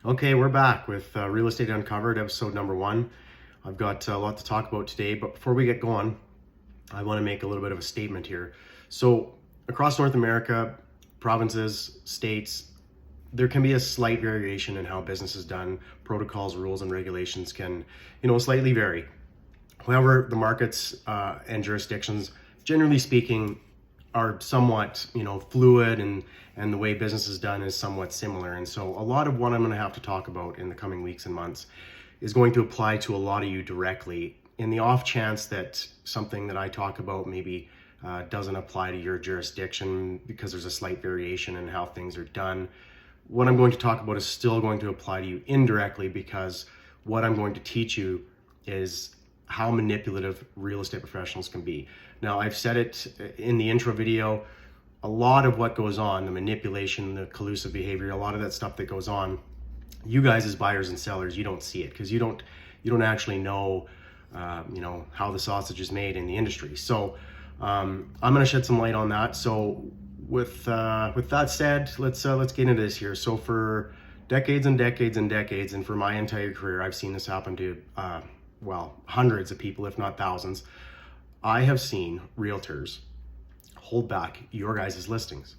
Okay, we're back with Real Estate Uncovered, episode number 1. I've got a lot to talk about today, but before we get going, I want to make a little bit of a statement here. So, across North America, provinces, states, there can be a slight variation in how business is done. Protocols, rules, and regulations can, slightly vary. However, the markets and jurisdictions, generally speaking, are somewhat, fluid, and the way business is done is somewhat similar. And so a lot of what I'm going to have to talk about in the coming weeks and months is going to apply to a lot of you directly. In the off chance that something that I talk about maybe doesn't apply to your jurisdiction because there's a slight variation in how things are done, what I'm going to talk about is still going to apply to you indirectly, because what I'm going to teach you is how manipulative real estate professionals can be. Now, I've said it in the intro video, a lot of what goes on, the manipulation, the collusive behavior, a lot of that stuff that goes on, you guys as buyers and sellers, you don't see it because you don't actually know, how the sausage is made in the industry. So I'm going to shed some light on that. So with that said, let's get into this here. So for decades and decades and decades, and for my entire career, I've seen this happen to hundreds of people, if not thousands. I have seen realtors hold back your guys' listings.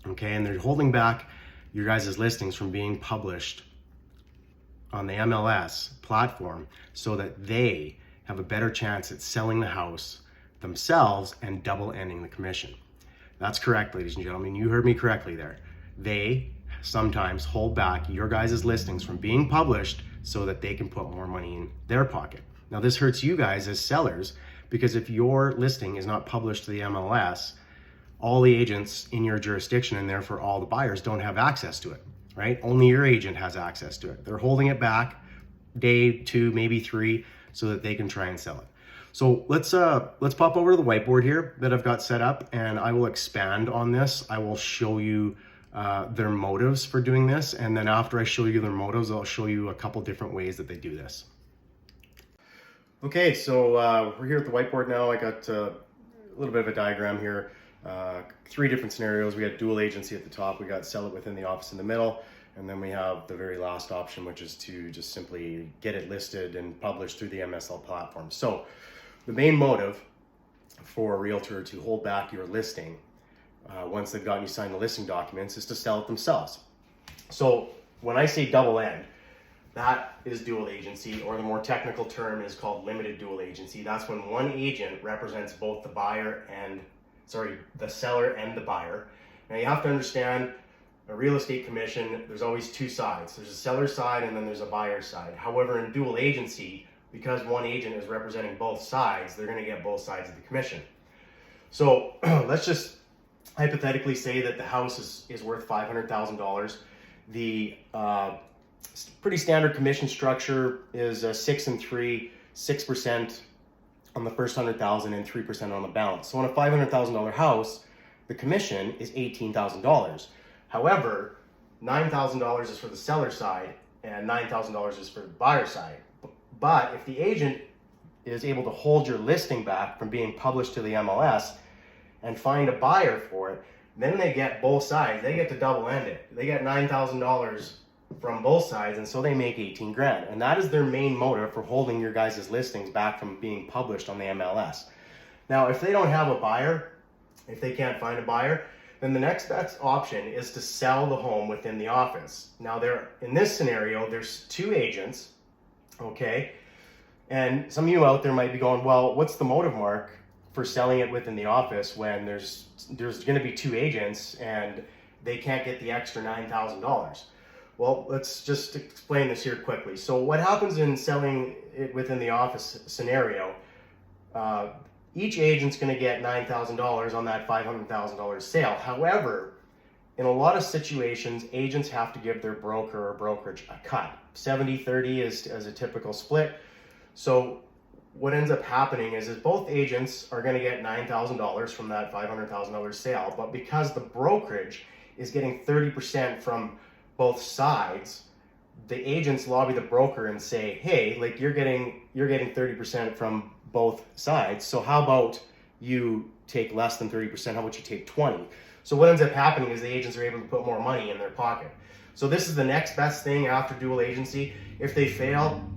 Okay, and they're holding back your guys' listings from being published on the MLS platform so that they have a better chance at selling the house themselves and double ending the commission. That's correct, ladies and gentlemen. You heard me correctly there. They sometimes hold back your guys' listings from being published so that they can put more money in their pocket. Now, this hurts you guys as sellers, because if your listing is not published to the MLS, all the agents in your jurisdiction, and therefore all the buyers, don't have access to it, right? Only your agent has access to it. They're holding it back day 2, maybe 3, so that they can try and sell it. So let's pop over to the whiteboard here that I've got set up, and I will expand on this. I will show you their motives for doing this, and then after I show you their motives, I'll show you a couple different ways that they do this. Okay, so we're here at the whiteboard now. I got a little bit of a diagram here. 3 different scenarios. We got dual agency at the top, we got sell it within the office in the middle, and then we have the very last option, which is to just simply get it listed and published through the MSL platform. So the main motive for a realtor to hold back your listing once they've gotten you signed the listing documents is to sell it themselves. So when I say double end, that is dual agency, or the more technical term is called limited dual agency. That's when one agent represents both the seller and the buyer. Now you have to understand, a real estate commission, there's always 2 sides. There's a seller side and then there's a buyer side. However, in dual agency, because one agent is representing both sides, they're going to get both sides of the commission. So let's just hypothetically say that the house is worth $500,000. The pretty standard commission structure is 6 and 3, 6% on the first 100,000 and 3% on the balance. So on a $500,000 house, the commission is $18,000. However, $9,000 is for the seller side and $9,000 is for the buyer side. But if the agent is able to hold your listing back from being published to the MLS and find a buyer for it, then they get both sides. They get to double end it. They get $9,000 from both sides, and so they make 18 grand. And that is their main motive for holding your guys' listings back from being published on the MLS. Now, if they don't have a buyer, if they can't find a buyer, then the next best option is to sell the home within the office. Now, in this scenario, there's 2 agents, okay? And some of you out there might be going, well, what's the motive, Mark, for selling it within the office when there's going to be 2 agents and they can't get the extra $9,000? Well, let's just explain this here quickly. So what happens in selling it within the office scenario, each agent's going to get $9,000 on that $500,000 sale. However, in a lot of situations, agents have to give their broker or brokerage a cut. 70-30 is as a typical split. So what ends up happening is both agents are going to get $9,000 from that $500,000 sale, but because the brokerage is getting 30% from both sides, the agents lobby the broker and say, hey, like you're getting 30% from both sides, so how about you take less than 30%, how about you take 20? So what ends up happening is the agents are able to put more money in their pocket. So this is the next best thing after dual agency. If they fail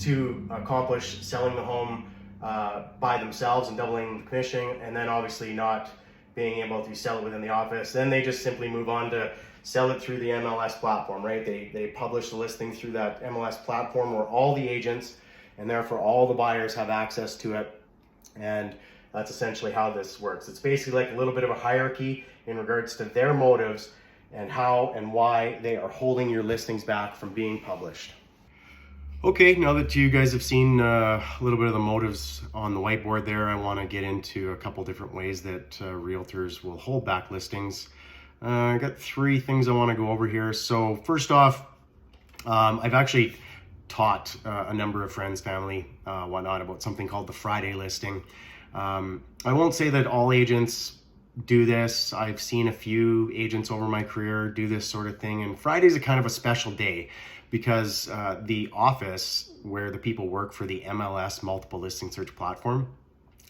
to accomplish selling the home by themselves and doubling the commission, and then obviously not being able to sell it within the office, then they just simply move on to sell it through the MLS platform, right? They publish the listing through that MLS platform where all the agents and therefore all the buyers have access to it. And that's essentially how this works. It's basically like a little bit of a hierarchy in regards to their motives and how and why they are holding your listings back from being published. Okay, now that you guys have seen a little bit of the motives on the whiteboard there, I want to get into a couple different ways that realtors will hold back listings. I got 3 things I want to go over here. So first off, I've actually taught a number of friends, family, whatnot about something called the Friday listing. I won't say that all agents do this. I've seen a few agents over my career do this sort of thing, and Friday's a kind of a special day because the office where the people work for the MLS multiple listing search platform,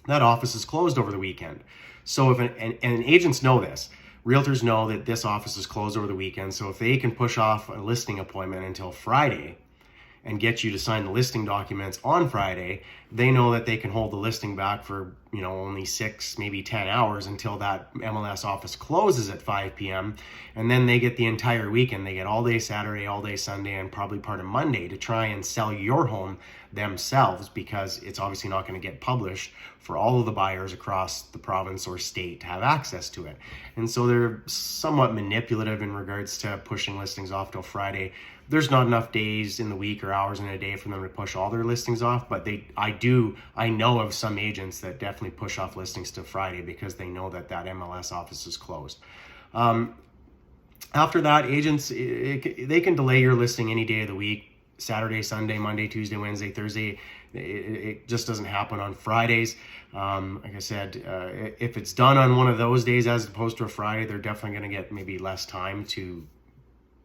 that office is closed over the weekend. So if and agents know this, realtors know that this office is closed over the weekend. So if they can push off a listing appointment until Friday and get you to sign the listing documents on Friday, they know that they can hold the listing back for, only 6, maybe 10 hours until that MLS office closes at 5 p.m. And then they get the entire weekend. They get all day Saturday, all day Sunday, and probably part of Monday to try and sell your home themselves, because it's obviously not going to get published for all of the buyers across the province or state to have access to it. And so they're somewhat manipulative in regards to pushing listings off till Friday. There's not enough days in the week or hours in a day for them to push all their listings off, but I know of some agents that definitely push off listings to Friday because they know that MLS office is closed. After that, agents, they can delay your listing any day of the week: Saturday, Sunday, Monday, Tuesday, Wednesday, Thursday. It just doesn't happen on Fridays. Like I said, if it's done on one of those days as opposed to a Friday, they're definitely going to get maybe less time to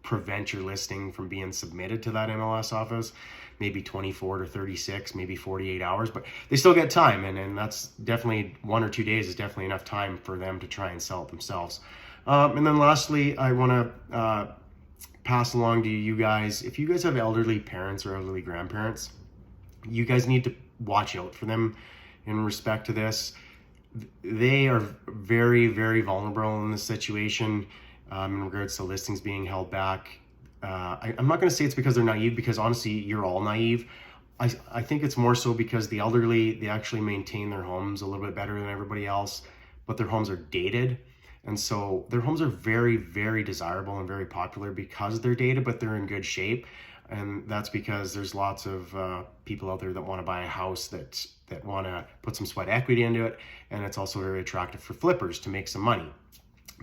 prevent your listing from being submitted to that MLS office, maybe 24 to 36, maybe 48 hours, but they still get time. And that's definitely 1 or 2 days is definitely enough time for them to try and sell it themselves. And then lastly, I want to pass along to you guys, if you guys have elderly parents or elderly grandparents, you guys need to watch out for them in respect to this. They are very, very vulnerable in this situation. In regards to listings being held back. I'm not going to say it's because they're naive, because honestly, you're all naive. I think it's more so because the elderly, they actually maintain their homes a little bit better than everybody else, but their homes are dated. And so their homes are very, very desirable and very popular because they're dated, but they're in good shape. And that's because there's lots of people out there that want to buy a house that want to put some sweat equity into it. And it's also very attractive for flippers to make some money,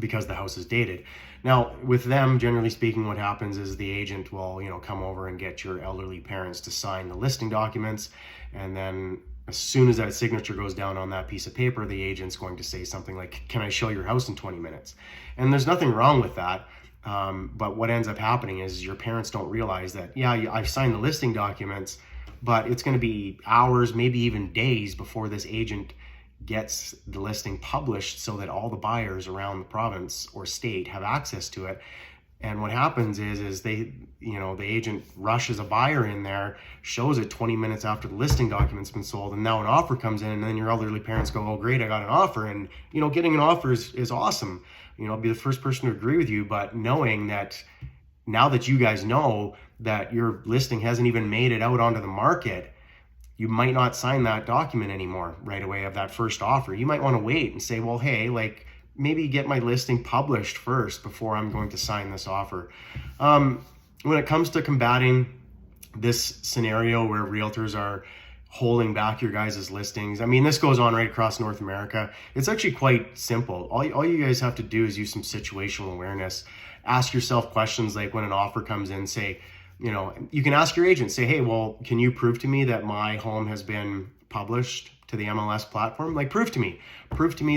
because the house is dated. Now, with them, generally speaking, what happens is the agent will, come over and get your elderly parents to sign the listing documents. And then as soon as that signature goes down on that piece of paper, the agent's going to say something like, "Can I show your house in 20 minutes? And there's nothing wrong with that. But what ends up happening is your parents don't realize that, I've signed the listing documents, but it's going to be hours, maybe even days before this agent gets the listing published so that all the buyers around the province or state have access to it. And what happens is they, the agent rushes a buyer in there, shows it 20 minutes after the listing document's been sold, and now an offer comes in, and then your elderly parents go, "Oh, great, I got an offer." And, getting an offer is awesome. I'll be the first person to agree with you, but knowing that now that you guys know that your listing hasn't even made it out onto the market, you might not sign that document anymore right away of that first offer. You might want to wait and say, well, hey, maybe get my listing published first before I'm going to sign this offer. When it comes to combating this scenario where realtors are holding back your guys' listings, this goes on right across North America. It's actually quite simple. All you guys have to do is use some situational awareness. Ask yourself questions like, when an offer comes in, say, you can ask your agent, say, "Hey, well, can you prove to me that my home has been published to the MLS platform? Prove to me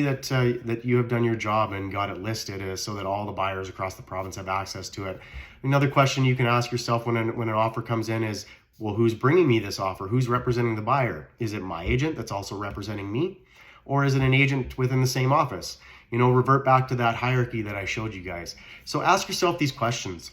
that you have done your job and got it listed so that all the buyers across the province have access to it." Another question you can ask yourself when an offer comes in is, well, who's bringing me this offer? Who's representing the buyer? Is it my agent that's also representing me? Or is it an agent within the same office? Revert back to that hierarchy that I showed you guys. So ask yourself these questions.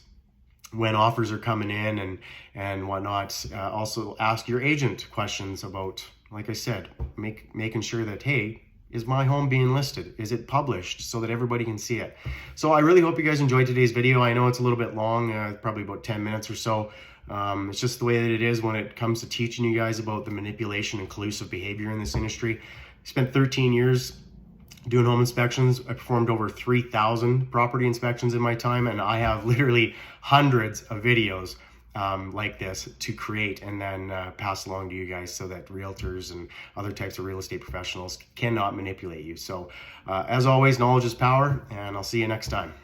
when offers are coming in and whatnot. Also ask your agent questions about, like I said, making sure that, hey, is my home being listed? Is it published so that everybody can see it? So I really hope you guys enjoyed today's video. I know it's a little bit long, probably about 10 minutes or so. It's just the way that it is when it comes to teaching you guys about the manipulation and collusive behavior in this industry. I spent 13 years doing home inspections. I performed over 3,000 property inspections in my time, and I have literally hundreds of videos like this to create and then pass along to you guys so that realtors and other types of real estate professionals cannot manipulate you. So as always, knowledge is power, and I'll see you next time.